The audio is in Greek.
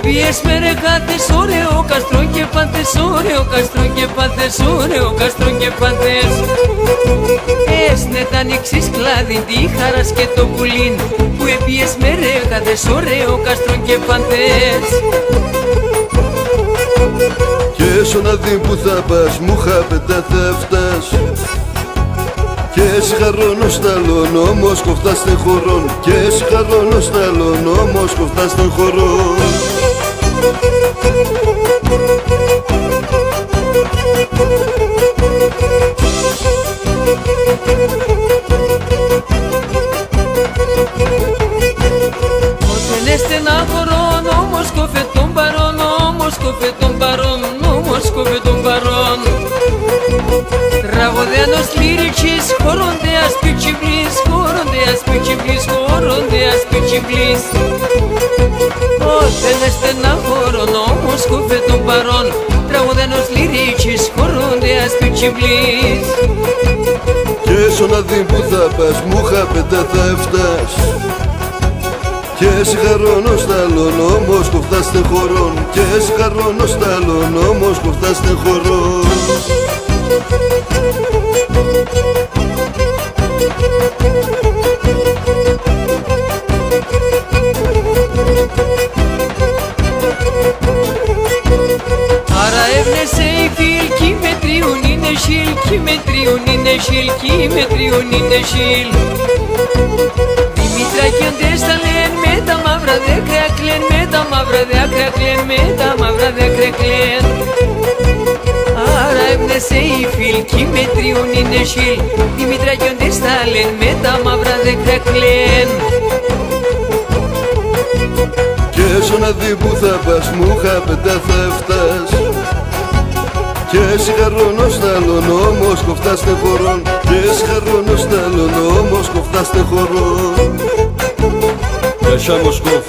έπιες με ρε γάτες, ωραίο καστρό και πάντες, ωραίο καστρό και πάντες, ωραίο καστρό και πάντες. Έσνε τα ανοίξεις κλάδι, τη χαράς και το πουλίν, που έπιες με ρε γάτες, ωραίο καστρό και πάντες. Και έσω να δει που θα πας, μου χάπετα θα φτάς. Και συγχαρώνω σταλόν, όμως κοφτά στενχωρών. Και συγχαρώνω σταλόν, όμως κοφτά στενχωρών. Όταν στεναχωρών, όμως κόφε τον παρόν, όμως κόφε τον παρόν, όμως κόφε τον παρόν. Τραγωδένος λυρικής, χορώνται ασπιτσιβλής, χορώνται ασπιτσιβλής, χορώνται ασπιτσιβλής. Όταν στεναχωρών, όμως κόφε τον παρόν, τραγωδένος λυρικής, χορώνται ασπιτσιβλής. Και έσω να δει που θα πας, μου χάπετα θα φτάς. Και συγχαρώνω σταλόν, όμως κοφτά στενχωρών. Και συγχαρώνω σταλόν, όμως κοφτά στενχωρών. Άρα έβνεσε η φίλκη με τριούν είναι σιλ, κι με τριούν είναι σιλ, κι με τριούν είναι σιλ. Δημητράκιοντες τα λένε με τα μαύρα δάκρυα κλαίν, με τα μαύρα δάκρυα κλαίν, με τα μαύρα δάκρυα κλαίν. Άρα έβνεσε η φίλκη με τριούν είναι σιλ, Δημητράκιοντες τα λένε με τα μαύρα δάκρυα κλαίν. Και έσω να δει που θα πας, μου χάπετα θα φτάς. Και συγχαρώνω σταλόν, όμως κοφτά στενχωρών. Και συγχαρώνω σταλόν, όμως κοφτά στενχωρών. Yaşa Moskov.